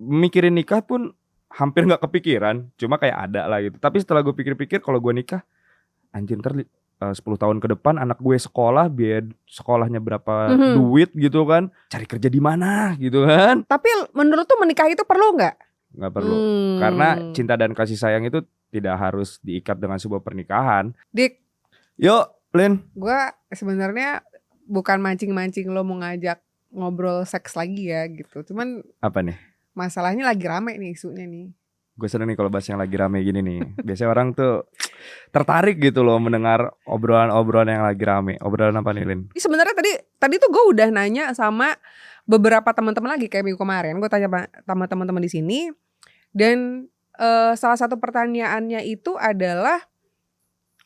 mikirin nikah pun hampir nggak kepikiran, cuma kayak ada lah gitu. Tapi setelah gue pikir-pikir kalau gue nikah, anjir ntar 10 tahun ke depan anak gue sekolah, biaya sekolahnya berapa duit gitu kan, cari kerja di mana gitu kan. Tapi menurut tuh menikah itu perlu nggak? Nggak perlu, karena cinta dan kasih sayang itu tidak harus diikat dengan sebuah pernikahan. Dik, yuk Lin. Gue sebenarnya bukan mancing-mancing lo mau ngajak ngobrol seks lagi ya gitu. Cuman apa nih? Masalahnya lagi rame nih isunya nih. Gue seneng nih kalau bahas yang lagi rame gini nih. Biasanya orang tuh tertarik gitu loh mendengar obrolan-obrolan yang lagi rame. Obrolan apa nih Lin? Sebenarnya tadi tuh gue udah nanya sama beberapa teman-teman lagi kayak minggu kemarin. Gue tanya sama teman-teman di sini dan salah satu pertanyaannya itu adalah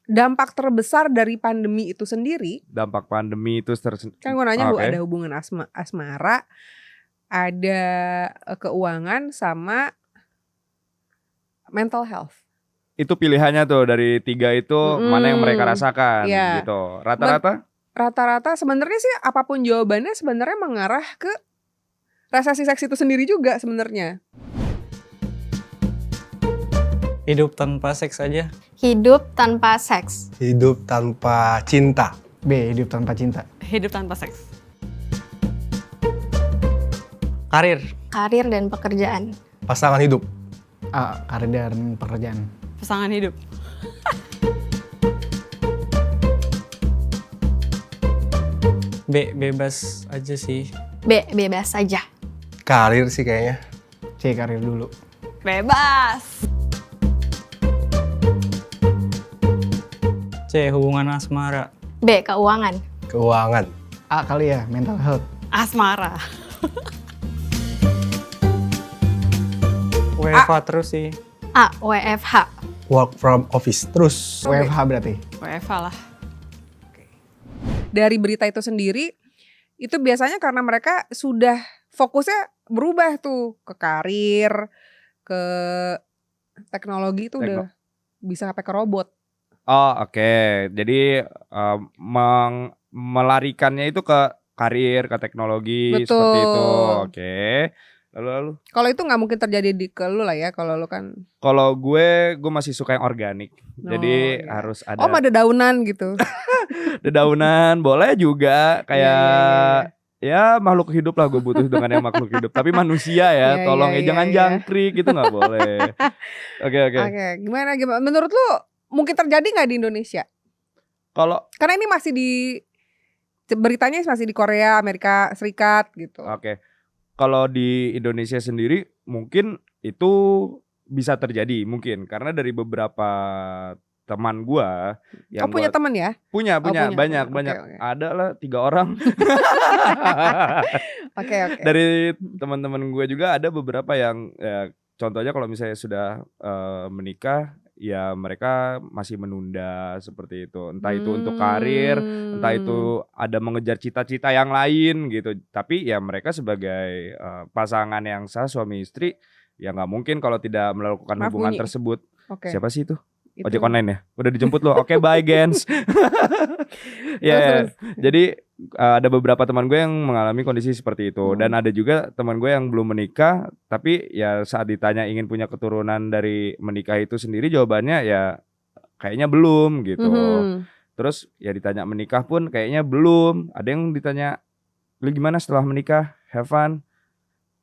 dampak terbesar dari pandemi itu sendiri. Dampak pandemi itu kan gue nanya ada hubungan asmara, ada keuangan sama mental health. Itu pilihannya tuh dari 3 itu mana yang mereka rasakan gitu. Rata-rata sebenarnya sih apapun jawabannya sebenarnya mengarah ke resesi seks itu sendiri juga sebenarnya. Hidup tanpa seks aja. Hidup tanpa seks. Hidup tanpa cinta. B. Hidup tanpa cinta. Hidup tanpa seks. Karir. Karir dan pekerjaan. Pasangan hidup. A. Karir dan pekerjaan. Pasangan hidup. B. Bebas aja sih. B. Bebas aja. Karir sih kayaknya. C. Karir dulu. Bebas. C. Hubungan asmara. B. Keuangan. Keuangan. A kali ya, mental health. Asmara. WFH terus sih. A. WFH. Work from office terus. WFH berarti. WFH lah. Dari berita itu sendiri, itu biasanya karena mereka sudah fokusnya berubah tuh ke karir, ke teknologi itu udah bisa sampai ke robot. Oh oke. Jadi melarikannya itu ke karir, ke teknologi. Betul. Seperti itu. Oke. Lalu. Kalau itu nggak mungkin terjadi ke lu lah ya, kalau lu kan. Kalau gue masih suka yang organik. Jadi harus ada. Ada daunan gitu. Ada daunan, boleh juga kayak ya makhluk hidup lah, gue butuh dengan yang makhluk hidup. Tapi manusia ya, tolong jangan jangkrik gitu nggak boleh. Oke. Gimana? Menurut lu mungkin terjadi nggak di Indonesia? Karena ini masih beritanya masih di Korea, Amerika Serikat gitu. Oke. Kalau di Indonesia sendiri mungkin itu bisa terjadi mungkin karena dari beberapa teman gua yang punya teman ya? Punya banyak. Okay. Ada lah 3 orang. Oke. Dari teman-teman gue juga ada beberapa yang ya, contohnya kalau misalnya sudah menikah ya mereka masih menunda seperti itu. Entah itu untuk karir, entah itu ada mengejar cita-cita yang lain gitu. Tapi ya mereka sebagai pasangan yang sah, suami istri, ya nggak mungkin kalau tidak melakukan hubungan tersebut. Siapa sih itu? Ojek online ya? Udah dijemput loh. Oke, bye gens. Jadi ada beberapa teman gue yang mengalami kondisi seperti itu. Dan ada juga teman gue yang belum menikah, tapi ya saat ditanya ingin punya keturunan dari menikah itu sendiri, jawabannya ya kayaknya belum gitu. Terus ya ditanya menikah pun kayaknya belum. Ada yang ditanya, lu gimana setelah menikah? Have fun?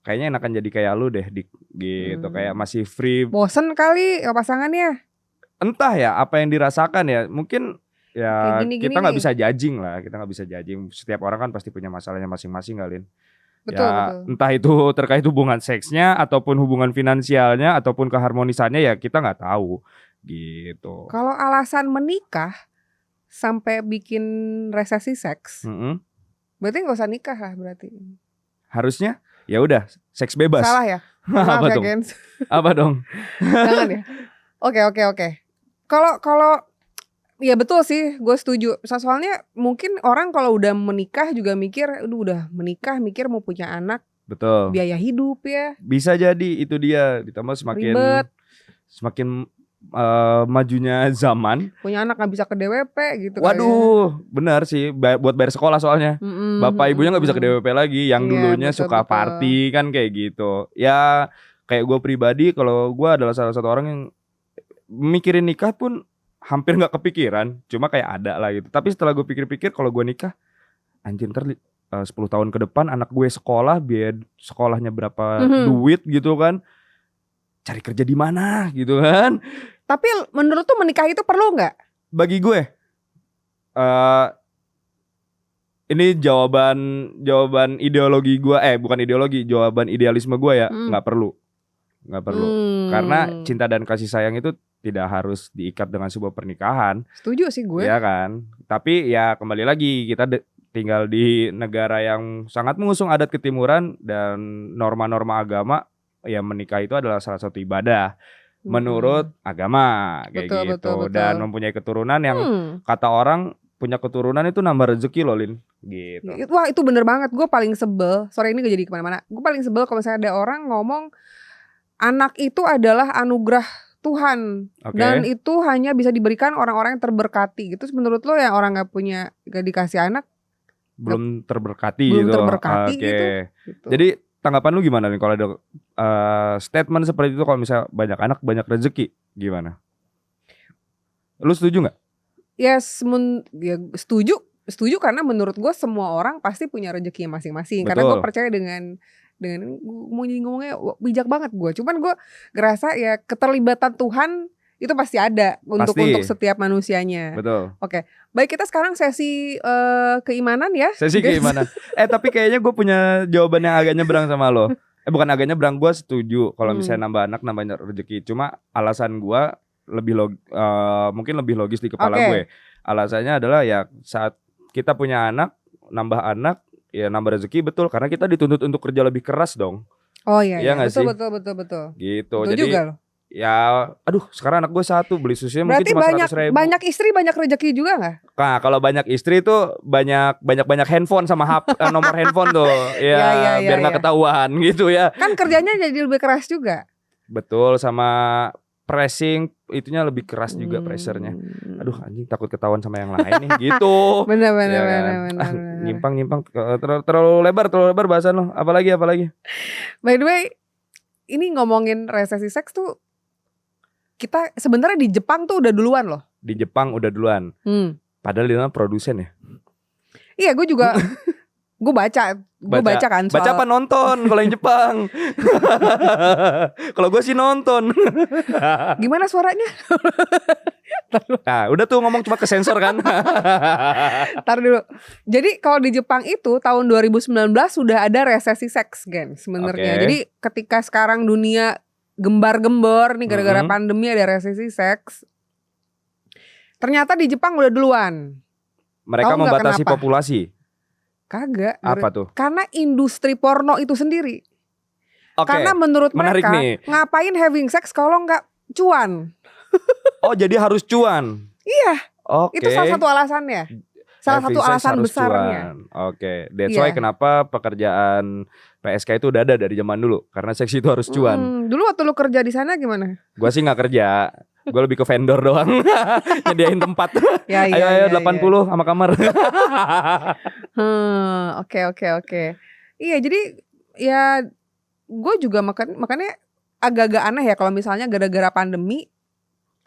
Kayaknya enakan jadi kayak lu deh gitu. Kayak masih free. Bosen kali pasangannya. Entah ya apa yang dirasakan ya. Mungkin ya kita nggak bisa judging lah. Kita nggak bisa judging. Setiap orang kan pasti punya masalahnya masing-masing kalian. Betul. Entah itu terkait hubungan seksnya ataupun hubungan finansialnya ataupun keharmonisannya ya kita nggak tahu gitu. Kalau alasan menikah sampai bikin resesi seks, berarti nggak usah nikah lah berarti. Harusnya ya udah seks bebas. Salah ya? Apa dong? Apa dong? Jangan ya. Oke. Kalau ya betul sih, gue setuju. Soalnya mungkin orang kalau udah menikah juga mikir, udah menikah mikir mau punya anak. Betul. Biaya hidup ya. Bisa jadi itu dia, ditambah semakin ribet. Semakin majunya zaman. Punya anak nggak bisa ke DWP gitu. kayaknya. Waduh, benar sih buat bayar sekolah soalnya. Bapak ibunya nggak bisa ke DWP lagi. Yang Iya, dulunya betul, suka betul. party kan kayak gitu. Ya kayak gue pribadi, kalau gue adalah salah satu orang yang mikirin nikah pun hampir nggak kepikiran. Cuma kayak ada lah gitu. Tapi setelah gue pikir-pikir, kalau gue nikah, anjir ntar 10 tahun ke depan anak gue sekolah, biaya sekolahnya berapa duit gitu kan. Cari kerja di mana gitu kan. Tapi menurut tuh menikah itu perlu nggak? Bagi gue ini jawaban ideologi gue, bukan ideologi, jawaban idealisme gue ya, nggak perlu. Karena cinta dan kasih sayang itu tidak harus diikat dengan sebuah pernikahan. Setuju sih gue. Ya kan. Tapi ya kembali lagi, kita tinggal di negara yang sangat mengusung adat ketimuran dan norma-norma agama. Ya menikah itu adalah salah satu ibadah menurut agama kayak Betul, gitu. betul, betul. Dan mempunyai keturunan yang kata orang punya keturunan itu nambah rezeki loh, Lin, gitu. Wah itu bener banget. Gue paling sebel. Sorry ini gak jadi kemana-mana. Gue paling sebel kalau misalnya ada orang ngomong anak itu adalah anugerah Tuhan. Oke. Dan itu hanya bisa diberikan orang-orang yang terberkati gitu. Menurut lo yang orang gak dikasih anak Belum terberkati belum gitu. terberkati Oke. gitu. Jadi tanggapan lu gimana nih kalau ada statement seperti itu, kalau misalnya banyak anak banyak rezeki, gimana? Lu setuju nggak? Ya setuju karena menurut gue semua orang pasti punya rezekinya masing-masing. Karena gue Betul. percaya dengan ngomongnya bijak banget gue. Cuman gue ngerasa ya keterlibatan Tuhan itu pasti ada untuk Pasti. setiap manusianya. Betul. Oke, baik kita sekarang sesi keimanan ya. Sesi gimana? Tapi kayaknya gue punya jawaban yang agak nyebrang sama lo. Bukan agak nyebrang, gue setuju kalau misalnya nambah anak nambah rezeki. Cuma alasan gue mungkin lebih logis di kepala Oke. gue. Alasannya adalah ya saat kita punya anak, nambah anak, ya nambah rezeki, betul, karena kita dituntut untuk kerja lebih keras dong. Oh iya, Iya nggak sih? betul. Gitu. Betul Jadi juga loh. ya aduh, sekarang anak gue satu, beli susunya mungkin Berarti cuma banyak 100.000. banyak istri banyak rezeki juga nggak? Nah, kalau banyak istri tuh banyak handphone sama nomor handphone tuh. Ya, Ya, biar nggak ketahuan gitu ya. Kan kerjanya jadi lebih keras juga. Betul, sama pressing itunya lebih keras juga pressernya. Aduh, anjing takut ketahuan sama yang lain nih gitu. Benar. Ya kan? Nyimpang terlalu lebar bahasan lo. Apalagi. By the way, ini ngomongin resesi seks tuh kita sebenarnya di Jepang tuh udah duluan loh. Di Jepang udah duluan. Padahal dia produsen ya. Iya, gue juga gue baca kan soal Baca apa nonton kalau yang Jepang? Kalau gue sih nonton. gimana suaranya? Nah, udah tuh ngomong cuma ke sensor kan. Tar dulu. Jadi kalau di Jepang itu tahun 2019 sudah ada resesi seks Gen sebenarnya. Oke. Jadi ketika sekarang dunia gembar-gembor nih gara-gara pandemi ada resesi seks. Ternyata di Jepang udah duluan. Mereka Tahu nggak membatasi kenapa? populasi. Kagak. Apa tuh? Karena industri porno itu sendiri. Oke. Karena menurut menarik mereka nih. ngapain having sex kalau nggak cuan? Oh, jadi harus cuan. Iya. Oke. Itu salah satu alasannya. Salah Having satu sex alasan harus besarnya. cuan. Oke, that's Iya. why kenapa pekerjaan PSK itu udah ada dari zaman dulu, karena seks itu harus cuan. Dulu waktu lu kerja di sana gimana? Gua sih nggak kerja, gue lebih ke vendor doang, nyediain tempat. Ya, ayo 80 sama kamar. Oke. Iya, jadi ya gue juga makanya agak-agak aneh ya kalau misalnya gara-gara pandemi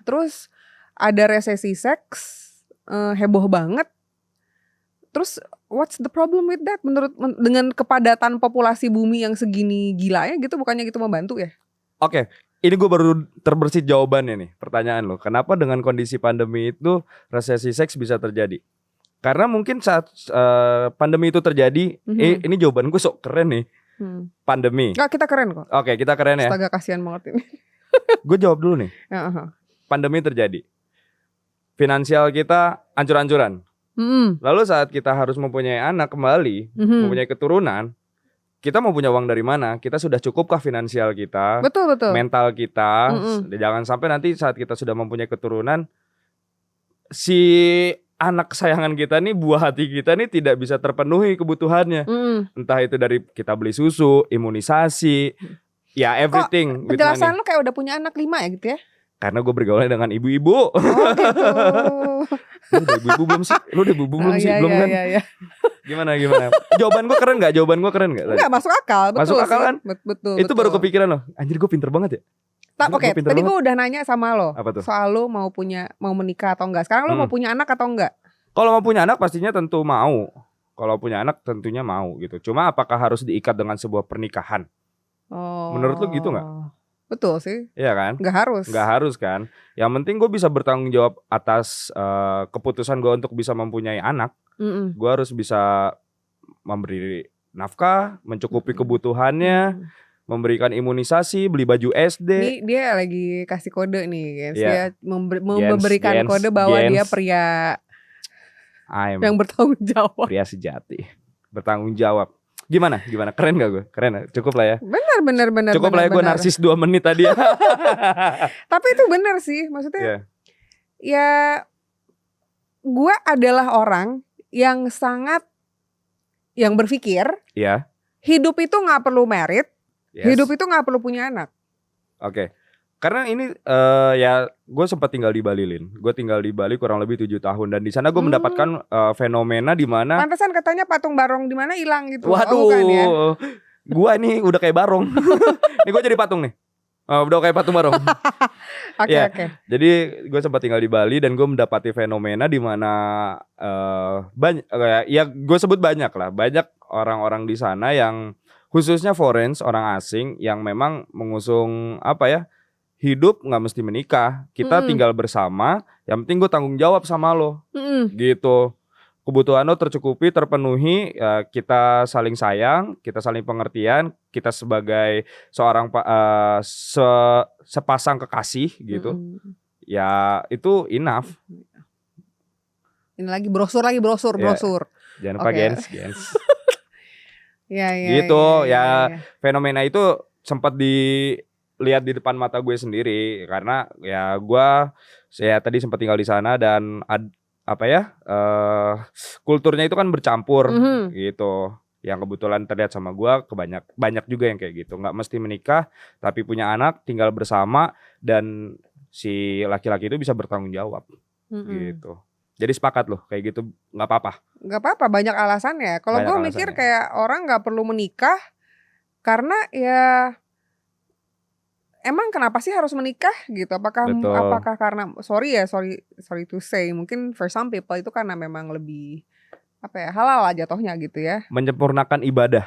terus ada resesi seks, heboh banget. Terus what's the problem with that? Dengan kepadatan populasi bumi yang segini gilanya gitu, bukannya gitu membantu ya? Oke, ini gue baru terbersit jawabannya nih, pertanyaan lo. Kenapa dengan kondisi pandemi itu resesi seks bisa terjadi? Karena mungkin saat pandemi itu terjadi, ini jawaban gue sok keren nih. Pandemi. Nggak, kita keren kok. Oke, kita keren ya. Astaga, kasihan banget ini. Gue jawab dulu nih. Pandemi terjadi, finansial kita ancur-ancuran. Lalu saat kita harus mempunyai anak kembali, mempunyai keturunan, kita mau punya uang dari mana? Kita sudah cukupkah finansial kita, Betul. mental kita? Jangan sampai nanti saat kita sudah mempunyai keturunan, si anak kesayangan kita nih, buah hati kita nih tidak bisa terpenuhi kebutuhannya. Entah itu dari kita beli susu, imunisasi, ya everything. with Penjelasan money. lu kayak udah punya anak 5 ya gitu ya? Karena gue bergaulnya dengan ibu-ibu. Oh gitu. Lu udah ibu-ibu belum sih? Lu udah ibu-ibu belum sih? Iya, Belum iya, kan? iya, iya. Gimana? Jawaban gue keren gak? Enggak masuk akal, betul Masuk akal sih. kan? Betul. Itu baru betul. kepikiran loh. Anjir gue pinter banget ya. Oke, Gua pinter tadi banget. gue udah nanya sama lo Apa tuh? soal lo mau menikah atau enggak. Sekarang lo mau punya anak atau enggak? Kalau mau punya anak pastinya tentu mau. Kalau punya anak tentunya mau gitu. Cuma apakah harus diikat dengan sebuah pernikahan? Oh. Menurut lo gitu nggak? Betul sih. Iya kan? Nggak harus. Nggak harus kan. Yang penting gue bisa bertanggung jawab atas keputusan gue untuk bisa mempunyai anak. Mm-mm. Gue harus bisa memberi nafkah, mencukupi kebutuhannya, memberikan imunisasi, beli baju SD. Ini dia lagi kasih kode nih, guys. Iya. Dia memberikan Gens, kode bahwa gens. dia pria I'm yang bertanggung jawab. pria sejati, bertanggung jawab. Gimana? Keren gak gue? Keren ya? Cukup lah ya. Benar. Cukup lah ya gue narsis 2 menit tadi ya. Tapi itu benar sih, maksudnya. Iya. Ya, gue adalah orang yang yang berpikir Iya. hidup itu nggak perlu merit, Yes. hidup itu nggak perlu punya anak. Oke. Karena ini ya gue sempat tinggal di Bali, Lin. Gue tinggal di Bali kurang lebih 7 tahun dan di sana gue mendapatkan fenomena di mana Pantesan katanya patung barong di mana hilang gitu. waduh. Oh, bukan ya? Gue ini udah kayak barong. Nih gue jadi patung nih. Udah kayak patung barong. Oke, Iya. oke. Jadi gue sempat tinggal di Bali dan gue mendapati fenomena di mana banyak, ya gue sebut banyak lah, banyak orang-orang di sana yang khususnya foreign, orang asing yang memang mengusung apa ya, hidup nggak mesti menikah, kita tinggal bersama, yang penting gue tanggung jawab sama lo, gitu. Kebutuhan lo tercukupi, terpenuhi, ya kita saling sayang, kita saling pengertian, kita sebagai seorang sepasang kekasih gitu. Ya itu enough. Ini lagi brosur. Jangan lupa Oke. gens. Ya. Gitu, ya. Fenomena itu sempat dilihat di depan mata gue sendiri karena ya saya tadi sempat tinggal di sana dan kulturnya itu kan bercampur gitu. Yang kebetulan terlihat sama gue banyak juga yang kayak gitu. Nggak mesti menikah tapi punya anak, tinggal bersama dan si laki-laki itu bisa bertanggung jawab gitu. Jadi sepakat loh kayak gitu, nggak apa-apa. Nggak apa-apa, banyak alasannya. Kalau Banyak gue mikir alasannya. kayak orang nggak perlu menikah karena ya emang kenapa sih harus menikah gitu? Apakah Betul. karena sorry to say, mungkin for some people itu karena memang lebih halal lah jatuhnya gitu ya. Menyempurnakan ibadah.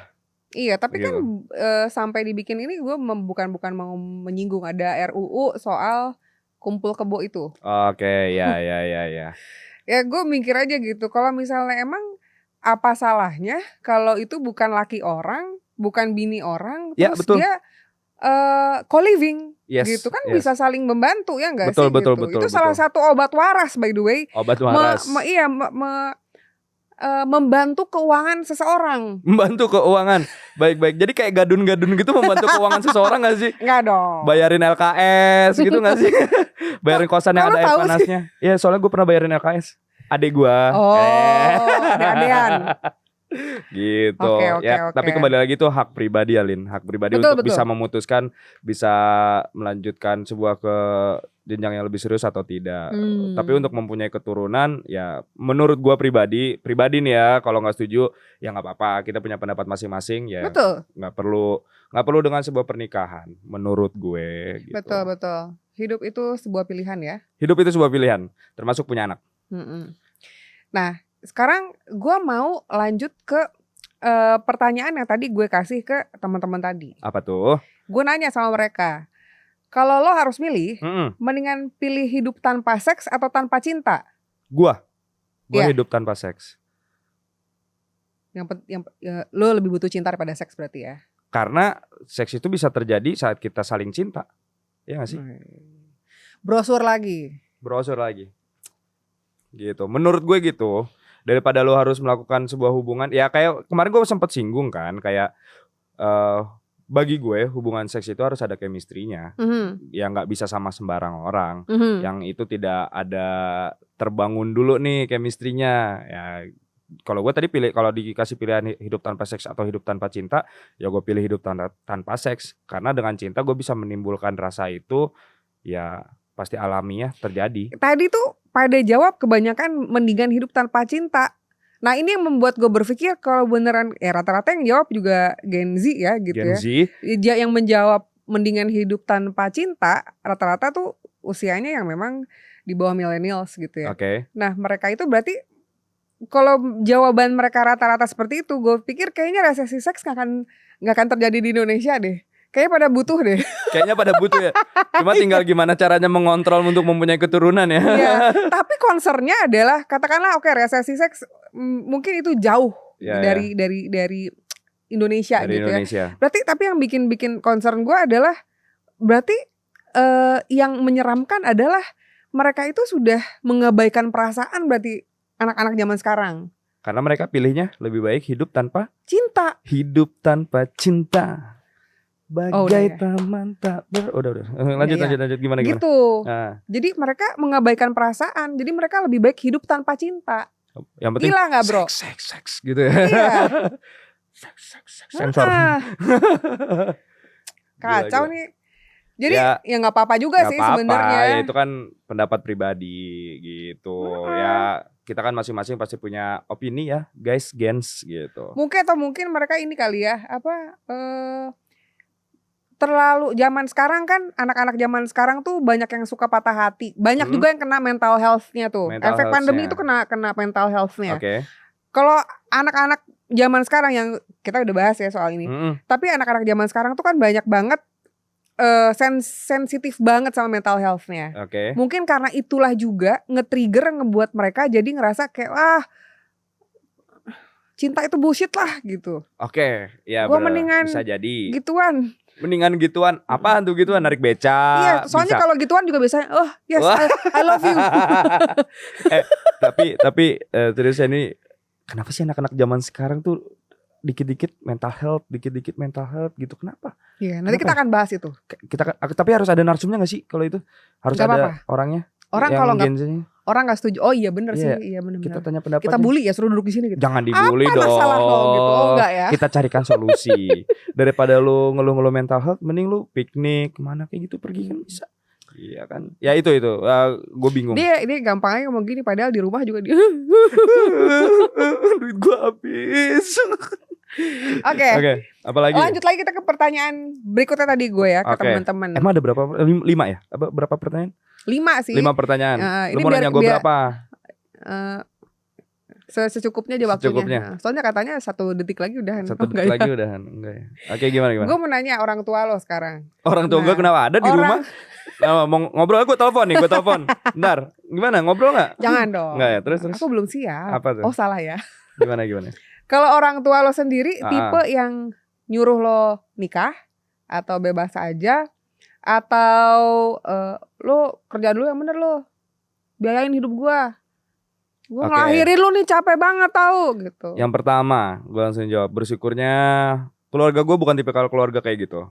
Iya, tapi kan Gitu. sampai dibikin ini gue bukan mau menyinggung, ada RUU soal kumpul kebo itu. Oke, ya. Ya gue mikir aja gitu, kalau misalnya emang apa salahnya kalau itu bukan laki orang, bukan bini orang, Ya, terus betul. dia co-living Yes, gitu kan, yes. bisa saling membantu ya nggak Betul, sih betul, gitu. betul, Itu salah betul. satu obat waras by the way. Obat waras. Membantu keuangan seseorang. Membantu keuangan. Baik. Jadi kayak gadun-gadun gitu membantu keuangan seseorang gak sih? Enggak dong. Bayarin LKS gitu gak sih? Bayarin kosan yang Kok lu ada air tahu sih? panasnya. Iya, soalnya gue pernah bayarin LKS. Adek gue. Oh, adean. Gitu. Oke, Ya, oke. tapi kembali lagi itu hak pribadi ya, Lin. Hak pribadi Betul, untuk betul. bisa memutuskan, bisa melanjutkan sebuah ke jenjang yang lebih serius atau tidak. Tapi untuk mempunyai keturunan, ya menurut gua pribadi nih ya, kalau nggak setuju ya nggak apa-apa. Kita punya pendapat masing-masing ya. Betul. Nggak perlu dengan sebuah pernikahan. Menurut gue. Gitu. Betul. Hidup itu sebuah pilihan ya. Hidup itu sebuah pilihan, termasuk punya anak. Nah, sekarang gue mau lanjut ke pertanyaan yang tadi gue kasih ke teman-teman tadi. Apa tuh? Gue nanya sama mereka, kalau lo harus milih, Mm-mm. mendingan pilih hidup tanpa seks atau tanpa cinta? Gua Iya. hidup tanpa seks. Lo lebih butuh cinta daripada seks berarti ya? Karena seks itu bisa terjadi saat kita saling cinta. Iya gak sih? Brosur lagi. Brosur lagi. Gitu. Menurut gue gitu. Daripada lo harus melakukan sebuah hubungan, ya kayak kemarin gue sempet singgung kan, kayak bagi gue hubungan seks itu harus ada chemistry-nya. Ya nggak bisa sama sembarang orang. Yang itu tidak ada terbangun dulu nih chemistry-nya. Ya kalau gue tadi kalau dikasih pilihan hidup tanpa seks atau hidup tanpa cinta, ya gue pilih hidup tanpa seks. Karena dengan cinta gue bisa menimbulkan rasa itu, ya pasti alamiah terjadi. Tadi tuh pada jawab kebanyakan mendingan hidup tanpa cinta. Nah ini yang membuat gue berpikir kalau beneran rata-rata yang jawab juga Gen Z ya gitu Gen ya. Z, Yang menjawab mendingan hidup tanpa cinta rata-rata tuh usianya yang memang di bawah millennials gitu ya. oke. Nah mereka itu berarti kalau jawaban mereka rata-rata seperti itu, gue pikir kayaknya resesi seks nggak akan terjadi di Indonesia deh. Kayaknya pada butuh deh. Kayaknya pada butuh ya. Cuma tinggal gimana caranya mengontrol untuk mempunyai keturunan ya. Iya. Tapi concernnya adalah katakanlah oke resesi seks mungkin itu jauh Ya, dari Indonesia dari gitu ya. Indonesia. Berarti tapi yang bikin concern gue adalah berarti yang menyeramkan adalah mereka itu sudah mengabaikan perasaan berarti anak-anak zaman sekarang. Karena mereka pilihnya lebih baik hidup tanpa Cinta. cinta. Oh, Bagai udah ya. taman tak udah. Lanjut Iya, iya. lanjut gimana. Gitu. Nah, Jadi mereka mengabaikan perasaan. Jadi mereka lebih baik hidup tanpa cinta. yang penting Gila nggak bro? seks gitu ya. Iya. Seks. Sensor. Ah, kacau Gila. nih. Jadi Ya, ya nggak apa-apa juga Nggak sih apa-apa, sebenarnya. ya itu kan pendapat pribadi gitu. Ya kita kan masing-masing pasti punya opini ya, guys, gens gitu. Mungkin mereka ini kali ya terlalu zaman sekarang kan anak-anak zaman sekarang tuh banyak yang suka patah hati. Banyak juga yang kena mental health-nya tuh. Mental Efek pandemi health-nya. itu kena mental health-nya. Oke. Kalau anak-anak zaman sekarang yang kita udah bahas ya soal ini. Mm-mm. Tapi anak-anak zaman sekarang tuh kan banyak banget sensitif banget sama mental health-nya. Oke. Mungkin karena itulah juga nge-trigger ngebuat mereka jadi ngerasa kayak wah cinta itu bullshit lah gitu. Oke, ya Gua bener. mendingan Bisa jadi. Gituan. Mendingan gituan. Apaan tuh gituan? Narik beca. Iya, soalnya bisa. kalau gituan juga biasanya oh yes Wah. I love you. tapi terus ini kenapa sih anak-anak zaman sekarang tuh dikit-dikit mental health gitu? Kenapa? Iya, nanti kita akan bahas itu. Tapi harus ada narsumnya nggak sih kalau itu? Harus Nggak ada apa-apa. orangnya. Orang yang kalau nggak Gen-Z-nya. orang nggak setuju. Oh iya bener Iya, sih, iya bener. Kita tanya pendapat. Kita bully ya, suruh duduk di sini gitu. Jangan dibully Apa dong. masalah lo gitu? Oh enggak ya. Kita carikan solusi. Daripada lu ngeluh-ngeluh mental health, mending lu piknik kemana kayak gitu pergi kan bisa. Iya kan. Ya itu. Gue bingung. Dia gampang aja ngomong gini padahal di rumah juga dia. Duit gue habis. Oke. Oke. Apalagi? Lanjut lagi kita ke pertanyaan berikutnya tadi gue ya ke Oke. teman-teman. Emang ada berapa? 5 ya? Berapa pertanyaan? 5 sih. 5 pertanyaan. Ini Lu mau nanya gue berapa? Secukupnya aja waktunya. Secukupnya. Nah, soalnya katanya 1 detik lagi udahan. 1 Oh, detik enggak ya? lagi udahan. Enggak ya. Oke, gimana? Gue mau nanya orang tua lo sekarang. Orang tua gue Nah, kenapa ada di rumah? Nah, mau ngobrol gue telepon nih, gue telepon. Bentar, gimana? Ngobrol nggak? Jangan dong. Nggak ya, terus. Aku belum siap. Apa tuh? Oh salah ya. Gimana? Kalau orang tua lo sendiri Ah. tipe yang nyuruh lo nikah atau bebas aja atau lo kerja dulu yang bener lo biayain hidup gua Oke. ngelahirin lo nih capek banget tau gitu. Yang pertama, gue langsung jawab. Bersyukurnya keluarga gue bukan tipikal keluarga kayak gitu.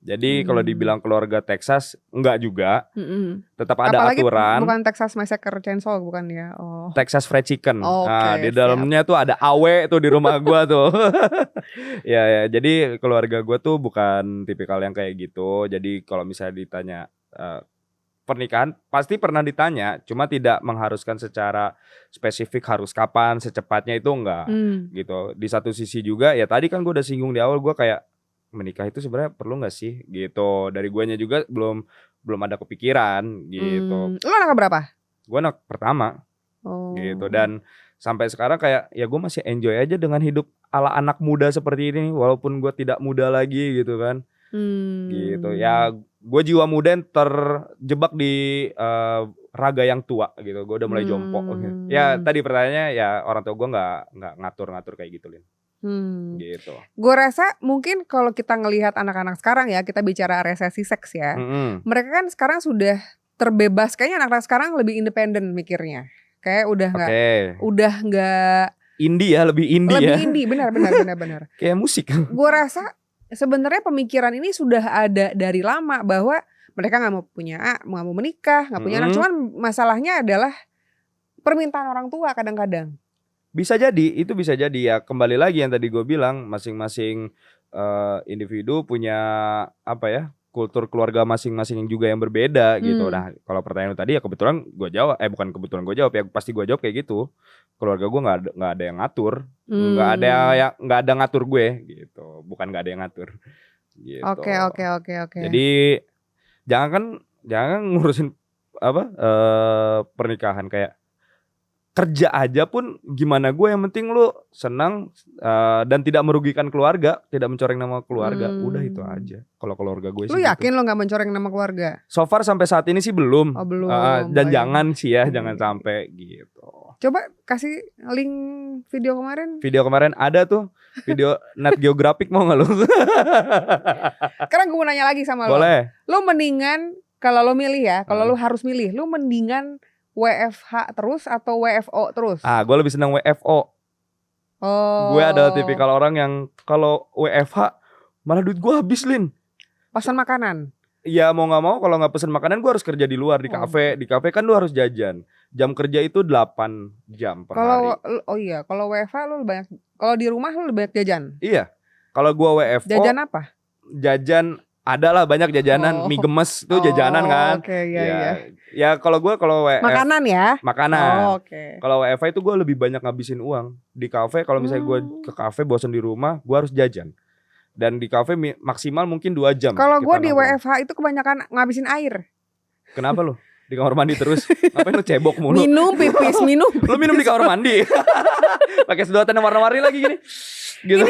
Jadi kalau dibilang keluarga Texas, enggak juga. Mm-mm. Tetap ada Apalagi aturan. bukan Texas Massacre Chainsaw bukan ya. Oh. Texas Fried Chicken. Oke, Nah, di siap. dalamnya tuh ada awe tuh di rumah gua tuh. ya, jadi keluarga gua tuh bukan tipikal yang kayak gitu. Jadi kalau misalnya ditanya pernikahan, pasti pernah ditanya, cuma tidak mengharuskan secara spesifik harus kapan, secepatnya itu enggak gitu. Di satu sisi juga ya tadi kan gua udah singgung di awal, gua kayak menikah itu sebenarnya perlu nggak sih gitu. Dari guanya juga belum ada kepikiran gitu. Lo anak berapa? Gua anak pertama. Oh. Gitu. Dan sampai sekarang kayak ya gue masih enjoy aja dengan hidup ala anak muda seperti ini walaupun gue tidak muda lagi gitu kan. Gitu ya, gue jiwa muda yang terjebak di raga yang tua gitu. Gue udah mulai jompo gitu. Ya tadi pertanyaannya ya orang tua gue nggak ngatur kayak gitu Lin. Gitu. Gue rasa mungkin kalau kita ngelihat anak-anak sekarang ya, kita bicara resesi seks ya. Mereka kan sekarang sudah terbebas, kayaknya anak-anak sekarang lebih independen mikirnya. Kayak udah nggak Indie ya, lebih indie ya. lebih indie, benar. Kayak musik. Gue rasa sebenarnya pemikiran ini sudah ada dari lama bahwa mereka nggak mau menikah, nggak punya anak. Cuman masalahnya adalah permintaan orang tua kadang-kadang. Bisa jadi, itu bisa jadi ya. Kembali lagi yang tadi gue bilang, masing-masing individu punya kultur keluarga masing-masing juga yang berbeda gitu. Hmm. Nah, kalau pertanyaan lu tadi ya kebetulan gue jawab, bukan kebetulan gue jawab ya, pasti gue jawab kayak gitu. Keluarga gue nggak ada yang ngatur, nggak ada ngatur gue gitu. Bukan nggak ada yang ngatur. Gitu. Oke. Jadi jangan ngurusin pernikahan kayak kerja aja pun gimana gue, yang penting lu senang dan tidak merugikan keluarga, tidak mencoreng nama keluarga. Udah itu aja. Kalau keluarga gue sih. Lu yakin lo nggak mencoreng nama keluarga? So far sampai saat ini sih belum. Oh, belum. Dan Baik. jangan sih ya, jangan sampai gitu. Coba kasih link video kemarin. Video kemarin ada tuh, video Nat Geographic, mau nggak lu? Sekarang gue mau nanya lagi sama lo. Boleh. Lo mendingan kalau lo milih ya, kalau lo harus milih, lo mendingan WFH terus atau WFO terus? Gue lebih senang WFO. Oh. Gue adalah tipikal orang yang kalau WFH malah duit gue habis, Lin. Pesan makanan. Ya mau nggak mau kalau nggak pesen makanan gue harus kerja di luar di kafe. Di kafe kan lu harus jajan. Jam kerja itu 8 jam per hari. Kalau WFH lo lebih banyak, kalau di rumah lo lebih banyak jajan. Iya. Kalau gue WFO Jajan apa? jajan ada lah banyak jajanan. Mie gemes tuh jajanan kan. Oke, iya. Ya kalau WF Makanan ya? makanan. Oke. Kalau WFH itu gue lebih banyak ngabisin uang. Di kafe kalau misalnya gue ke kafe bosan di rumah, gue harus jajan. Dan di kafe maksimal mungkin 2 jam. Kalau kita gue di nongkrong. WFH itu kebanyakan ngabisin air. Kenapa lu? Di kamar mandi terus? Ngapain lu cebok mulu? Minum pipis, minum. Lu minum di kamar mandi? Pakai sedotan yang warna-warni lagi gini. Gitu.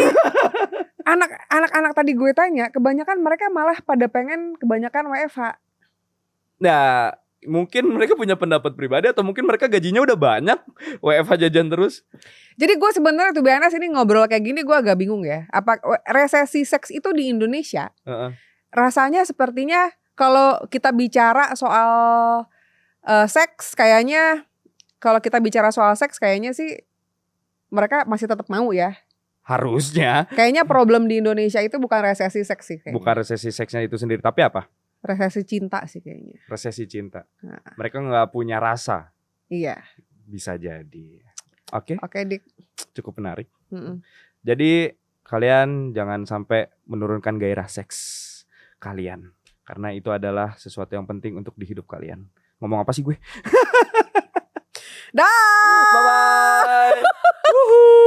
Anak-anak tadi gue tanya, kebanyakan mereka malah pada pengen kebanyakan WFH. Nah, mungkin mereka punya pendapat pribadi atau mungkin mereka gajinya udah banyak, WFH jajan terus. Jadi gue sebenarnya tuh biasa ini ngobrol kayak gini gue agak bingung ya. Apa resesi seks itu di Indonesia? Rasanya sepertinya kalau kita bicara soal seks kayaknya, kalau kita bicara soal seks kayaknya sih mereka masih tetap mau ya. Harusnya. Kayaknya problem di Indonesia itu bukan resesi seks sih kayaknya. Bukan resesi seksnya itu sendiri, tapi apa? Resesi cinta sih kayaknya. Resesi cinta. Nah. Mereka nggak punya rasa. Iya. Bisa jadi. Oke. Dik. Cukup menarik. Mm-mm. Jadi kalian jangan sampai menurunkan gairah seks kalian, karena itu adalah sesuatu yang penting untuk di hidup kalian. Ngomong apa sih gue? Dah. Bye bye.